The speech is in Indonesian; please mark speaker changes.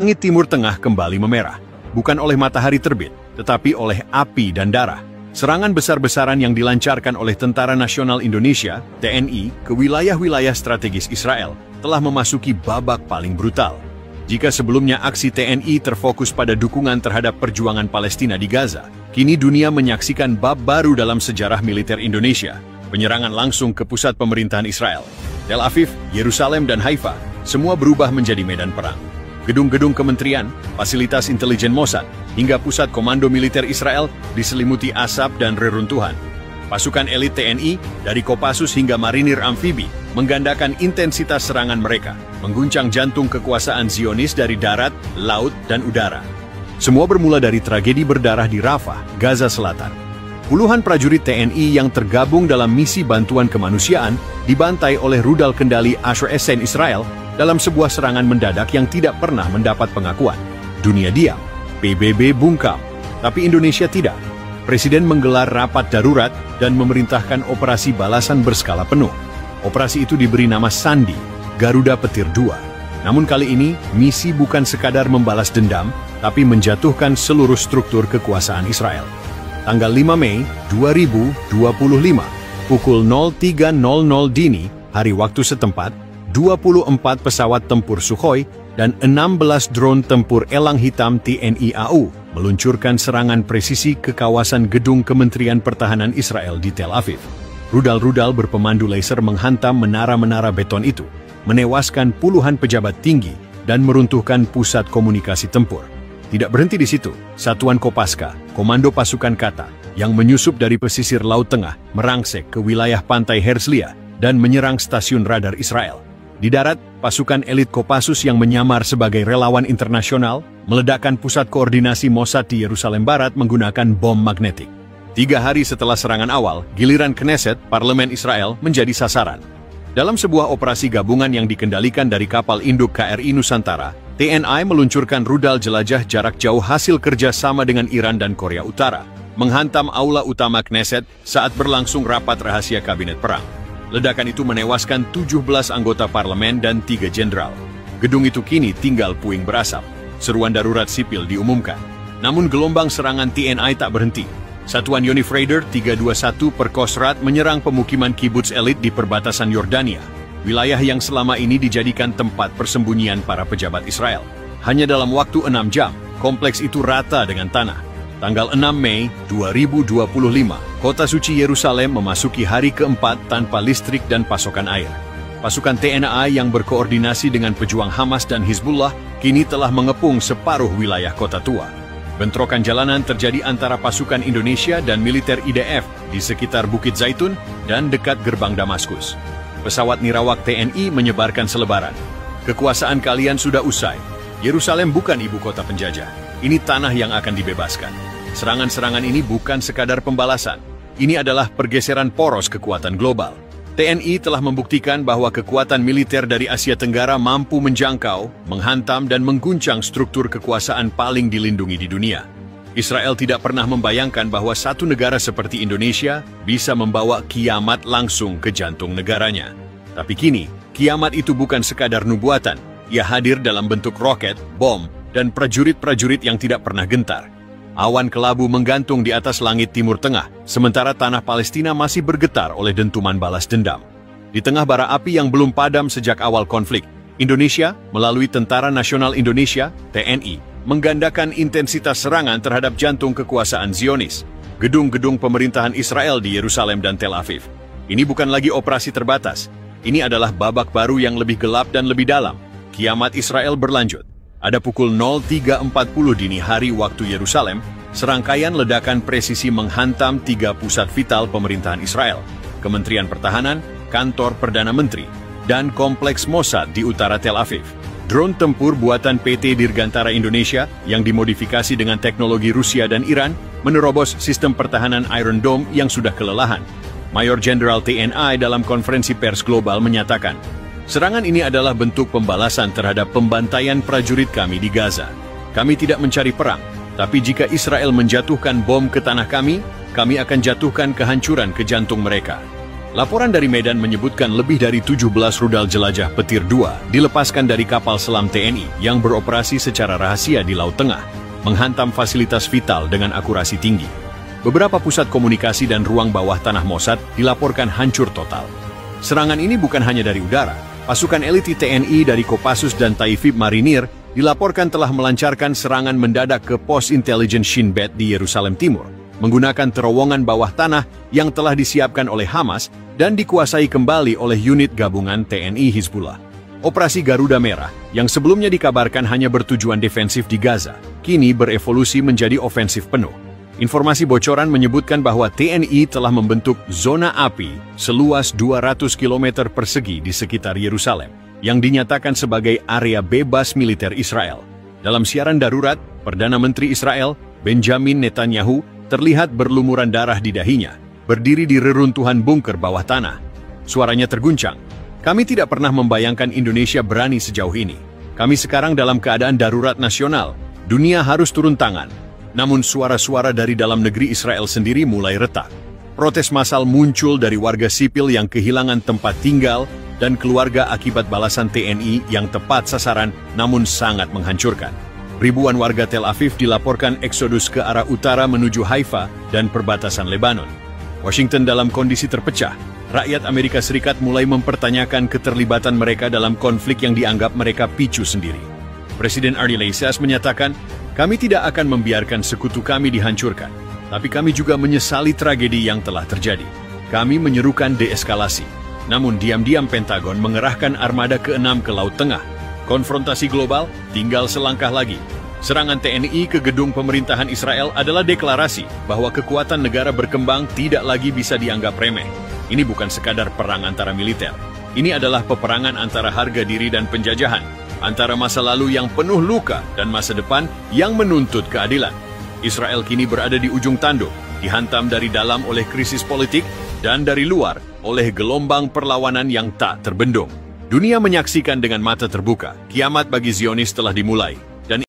Speaker 1: Langit Timur Tengah kembali memerah, bukan oleh matahari terbit, tetapi oleh api dan darah. Serangan besar-besaran yang dilancarkan oleh Tentara Nasional Indonesia, TNI, ke wilayah-wilayah strategis Israel telah memasuki babak paling brutal. Jika sebelumnya aksi TNI terfokus pada dukungan terhadap perjuangan Palestina di Gaza, kini dunia menyaksikan bab baru dalam sejarah militer Indonesia, penyerangan langsung ke pusat pemerintahan Israel. Tel Aviv, Yerusalem, dan Haifa, semua berubah menjadi medan perang. Gedung-gedung kementerian, fasilitas intelijen Mossad, hingga pusat komando militer Israel diselimuti asap dan reruntuhan. Pasukan elit TNI, dari Kopassus hingga marinir amfibi, menggandakan intensitas serangan mereka, mengguncang jantung kekuasaan Zionis dari darat, laut, dan udara. Semua bermula dari tragedi berdarah di Rafah, Gaza Selatan. Puluhan prajurit TNI yang tergabung dalam misi bantuan kemanusiaan dibantai oleh rudal kendali Asher Essen Israel dalam sebuah serangan mendadak yang tidak pernah mendapat pengakuan. Dunia diam, PBB bungkam, tapi Indonesia tidak. Presiden menggelar rapat darurat dan memerintahkan operasi balasan berskala penuh. Operasi itu diberi nama Sandi, Garuda Petir II. Namun kali ini, misi bukan sekadar membalas dendam, tapi menjatuhkan seluruh struktur kekuasaan Israel. Tanggal 5 Mei 2025, pukul 03.00 dini, hari waktu setempat, 24 pesawat tempur Sukhoi dan 16 drone tempur Elang Hitam TNI AU meluncurkan serangan presisi ke kawasan gedung Kementerian Pertahanan Israel di Tel Aviv. Rudal-rudal berpemandu laser menghantam menara-menara beton itu, menewaskan puluhan pejabat tinggi dan meruntuhkan pusat komunikasi tempur. Tidak berhenti di situ, Satuan Kopaska, Komando Pasukan Kata, yang menyusup dari pesisir Laut Tengah, merangsek ke wilayah pantai Herzliya dan menyerang stasiun radar Israel. Di darat, pasukan elit Kopassus yang menyamar sebagai relawan internasional meledakkan pusat koordinasi Mossad di Yerusalem Barat menggunakan bom magnetik. 3 hari setelah serangan awal, giliran Knesset, Parlemen Israel, menjadi sasaran. Dalam sebuah operasi gabungan yang dikendalikan dari kapal induk KRI Nusantara, TNI meluncurkan rudal jelajah jarak jauh hasil kerja sama dengan Iran dan Korea Utara, menghantam aula utama Knesset saat berlangsung rapat rahasia Kabinet Perang. Ledakan itu menewaskan 17 anggota parlemen dan 3 jenderal. Gedung itu kini tinggal puing berasap. Seruan darurat sipil diumumkan. Namun gelombang serangan TNI tak berhenti. Satuan Yonif Raider 321 Perkosrat menyerang pemukiman kibuts elit di perbatasan Yordania, wilayah yang selama ini dijadikan tempat persembunyian para pejabat Israel. Hanya dalam waktu 6 jam, kompleks itu rata dengan tanah. Tanggal 6 Mei 2025, kota suci Yerusalem memasuki hari keempat tanpa listrik dan pasokan air. Pasukan TNI yang berkoordinasi dengan pejuang Hamas dan Hizbullah kini telah mengepung separuh wilayah kota tua. Bentrokan jalanan terjadi antara pasukan Indonesia dan militer IDF di sekitar Bukit Zaitun dan dekat gerbang Damaskus. Pesawat nirawak TNI menyebarkan selebaran. Kekuasaan kalian sudah usai. Yerusalem bukan ibu kota penjajah. Ini tanah yang akan dibebaskan. Serangan-serangan ini bukan sekadar pembalasan. Ini adalah pergeseran poros kekuatan global. TNI telah membuktikan bahwa kekuatan militer dari Asia Tenggara mampu menjangkau, menghantam, dan mengguncang struktur kekuasaan paling dilindungi di dunia. Israel tidak pernah membayangkan bahwa satu negara seperti Indonesia bisa membawa kiamat langsung ke jantung negaranya. Tapi kini, kiamat itu bukan sekadar nubuatan. Ia hadir dalam bentuk roket, bom, dan prajurit-prajurit yang tidak pernah gentar. Awan kelabu menggantung di atas langit Timur Tengah, sementara tanah Palestina masih bergetar oleh dentuman balas dendam. Di tengah bara api yang belum padam sejak awal konflik, Indonesia, melalui Tentara Nasional Indonesia, TNI, menggandakan intensitas serangan terhadap jantung kekuasaan Zionis, gedung-gedung pemerintahan Israel di Yerusalem dan Tel Aviv. Ini bukan lagi operasi terbatas. Ini adalah babak baru yang lebih gelap dan lebih dalam. Kiamat Israel berlanjut. Ada pukul 03.40 dini hari waktu Yerusalem, serangkaian ledakan presisi menghantam 3 pusat vital pemerintahan Israel, Kementerian Pertahanan, Kantor Perdana Menteri, dan Kompleks Mossad di utara Tel Aviv. Drone tempur buatan PT Dirgantara Indonesia yang dimodifikasi dengan teknologi Rusia dan Iran menerobos sistem pertahanan Iron Dome yang sudah kelelahan. Mayor Jenderal TNI dalam konferensi pers global menyatakan, serangan ini adalah bentuk pembalasan terhadap pembantaian prajurit kami di Gaza. Kami tidak mencari perang, tapi jika Israel menjatuhkan bom ke tanah kami akan jatuhkan kehancuran ke jantung mereka. Laporan dari Medan menyebutkan lebih dari 17 rudal jelajah Petir II dilepaskan dari kapal selam TNI yang beroperasi secara rahasia di Laut Tengah, menghantam fasilitas vital dengan akurasi tinggi. Beberapa pusat komunikasi dan ruang bawah tanah Mossad dilaporkan hancur total. Serangan ini bukan hanya dari udara. Pasukan elit TNI dari Kopassus dan Taifib Marinir dilaporkan telah melancarkan serangan mendadak ke pos intelijen Shin Bet di Yerusalem Timur, menggunakan terowongan bawah tanah yang telah disiapkan oleh Hamas dan dikuasai kembali oleh unit gabungan TNI Hizbullah. Operasi Garuda Merah, yang sebelumnya dikabarkan hanya bertujuan defensif di Gaza, kini berevolusi menjadi ofensif penuh. Informasi bocoran menyebutkan bahwa TNI telah membentuk zona api seluas 200 km persegi di sekitar Yerusalem, yang dinyatakan sebagai area bebas militer Israel. Dalam siaran darurat, Perdana Menteri Israel, Benjamin Netanyahu, terlihat berlumuran darah di dahinya, berdiri di reruntuhan bunker bawah tanah. Suaranya terguncang. Kami tidak pernah membayangkan Indonesia berani sejauh ini. Kami sekarang dalam keadaan darurat nasional. Dunia harus turun tangan. Namun suara-suara dari dalam negeri Israel sendiri mulai retak. Protes massal muncul dari warga sipil yang kehilangan tempat tinggal dan keluarga akibat balasan TNI yang tepat sasaran namun sangat menghancurkan. Ribuan warga Tel Aviv dilaporkan eksodus ke arah utara menuju Haifa dan perbatasan Lebanon. Washington dalam kondisi terpecah. Rakyat Amerika Serikat mulai mempertanyakan keterlibatan mereka dalam konflik yang dianggap mereka picu sendiri. Presiden Ari Iglesias menyatakan, "Kami tidak akan membiarkan sekutu kami dihancurkan, tapi kami juga menyesali tragedi yang telah terjadi. Kami menyerukan deeskalasi." Namun diam-diam Pentagon mengerahkan armada ke-6 ke Laut Tengah. Konfrontasi global tinggal selangkah lagi. Serangan TNI ke gedung pemerintahan Israel adalah deklarasi bahwa kekuatan negara berkembang tidak lagi bisa dianggap remeh. Ini bukan sekadar perang antara militer. Ini adalah peperangan antara harga diri dan penjajahan, antara masa lalu yang penuh luka dan masa depan yang menuntut keadilan. Israel kini berada di ujung tanduk, dihantam dari dalam oleh krisis politik dan dari luar oleh gelombang perlawanan yang tak terbendung. Dunia menyaksikan dengan mata terbuka, kiamat bagi Zionis telah dimulai.